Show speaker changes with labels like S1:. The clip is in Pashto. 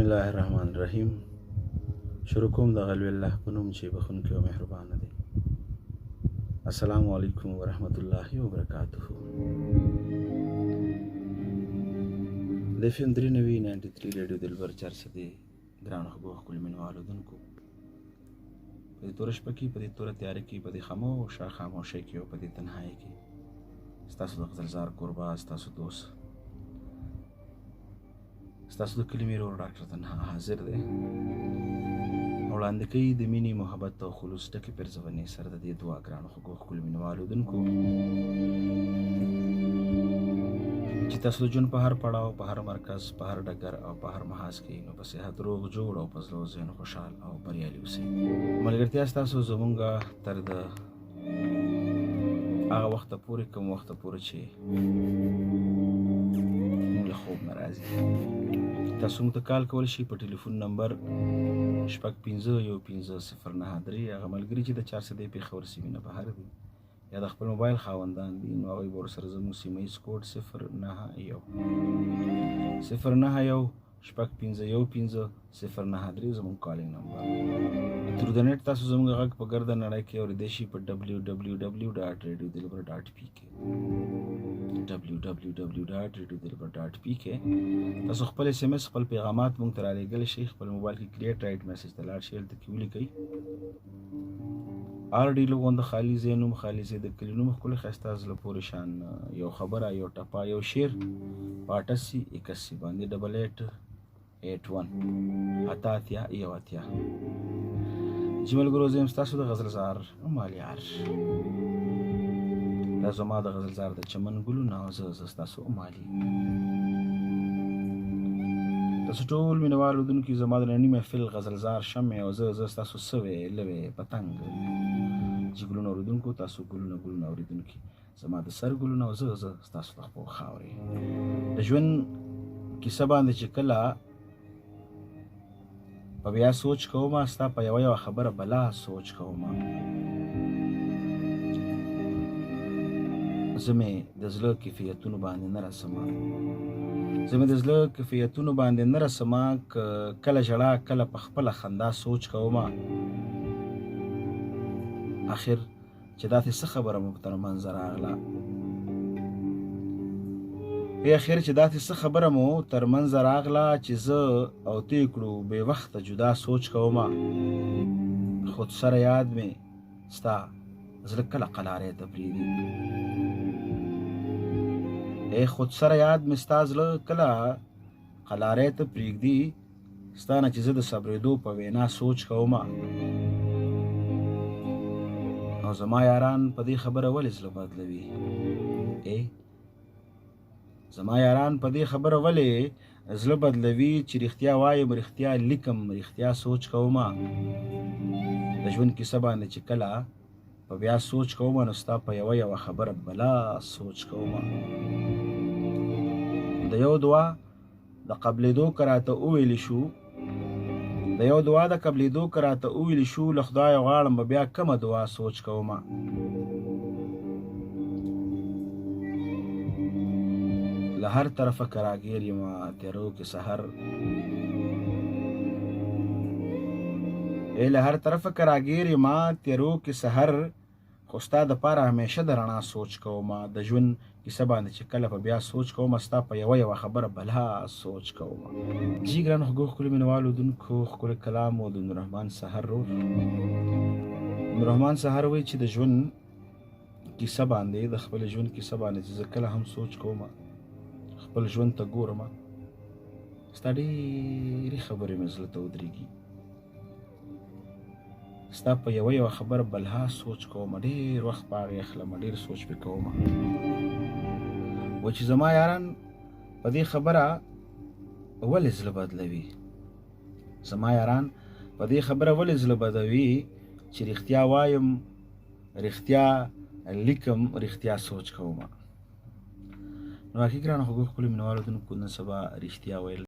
S1: الله الرحمن الرحیم. شروع کوم د غلو الله په نوم چې بخونکی او مهربان دی. السلام علیکم ورحمت الله وبرکاته. د FM 93 ریډیو دلبر چرڅ دی ګران خو خپل منوالو دونکو په دې تور شپه کې په دې تور تیار کې په دې خاموشۍ کې او په دې تنهایی کې ستاسو د غزلزار قربا ستاسو دوست ستاسو د کلمې ورو ډاکټر تنها حاضر دی وړاندې کوي د مینې محبت او خلوص ټکي پرځونې سره د دې دعا ګرانو خو خپل منوالو دونکو چې تاسو د ژوند په هر پړاو په هر مرکز په هر ډګر او په هر محاذ کې نو په صحت روغ جوړ او په زړه ذهن خوشحال او بریالي اوسئ. ملګرتیا ستاسو زمونږ تر د هغه وخته پورې کوم وخته پورې چې موږ له خوب نه راځي تاسو موږ ته کال کولی شئ په ټلیفون نمبر شپږ 5 یو 5 0 9 3. هغه ملګري چې د 400 پېښور سیمې نه بهر دي یا د خپل موبایل خاوندان دي نو هغوی به ورسره زموږ سیمه ییز کوډ 091 شپږ 5 یو 5 0 9 3 زموږ کالینګ نمبر. تر د نیټ تاسو زموږ غږ په ګرده نړۍ کې اورېدی شئ په www.radiodilbar.pk www.radiodilbar.pk. تاسو خپل SMS خپل پیغامات موږ ته رالیږلی شئ. خپل موبایل کې کریټ رایټ میسج ته لاړ شئ، هلته کې ولیکئ RD لوګون د خالي ځای نوم، خالي ځای د کلي نوم، ښکلي ښایسته زړه پورې شان یو خبره، یو ټپه، یو شعر په 8881 باندې 8881 اتاتیا یو اتیا. چې ملګرو زه یم ستاسو د غزلزار مالیار، دا زما د غزلزار د چمن ګلونه او زه ستاسو مالي. تاسو ټول مینوالو دونکي زما د ننني محفل غزلزار شمع او زه ستاسو سوې لوې پتنګ چې ګلونه اورېدونکو، تاسو ګلونه اورېدونکي زما د سر ګلونه او زه ستاسو د خپو خاورې. د ژوند کیسه باندې چې کله په بیا سوچ کومه ستا په یوه خبره بلا سوچ کومه زه مې د زړه کیفیتونو باندې نه رسمه کله ژړا کله په خپله خندا سوچ کومه آخر چې داسې څه خبره مو تر منځه راغله چې زه او تی کړو بې وخته جدا سوچ کومه خود سره یاد مې ستا زړه کله قلارې ته پرېږدي خود سره یاد مې ستا زړه کله قلارې ته پرېږدي ستا نه چې زه د صبرېدو په وینا سوچ کومه او زما یاران په دې خبره ولې زړه بدلوي چې رښتیا وایم رښتیا لیکم رښتیا سوچ کومه د ژوند کیسه باندې چې کله په بیا سوچ کومه نو ستا په یوه خبره بلا سوچ کومه د یو دعا د قبلېدو که راته وویلی شو له خدایه غواړم به بیا کومه دعا سوچ کومه له هر طرفه کراګیر یمه تیرو کې سحر خو ستا دپاره همیشه د رڼا سوچ کومه د ژوند کیسه باندې چې کله په بیا سوچ کومه ستا په یوه خبره بلا سوچ کومه. جی ګران ښکلو مینوالو دونکو ښکلی کلام و د نوررحمان سحر وایي چې د ژوند کیسه باندې د خپل ژوند کیسه باندې چې زه کله هم سوچ کومه خپل ژوند ته ګورمه ستا ډېرې خبرې مې زړه ته ودرېږي ستا په یوه خبره بلها سوچ کومه ډېر وخت په هغې اخلمه ډېر سوچ پې کومه و چې زما یاران په دې خبره ولې زړه بدوي چې رښتیا وایم رښتیا لیکم رښتیا سوچ کومه. نو حقیقت ګرانو خپلو مینوالو دونکو نن سبا رښتیا ویل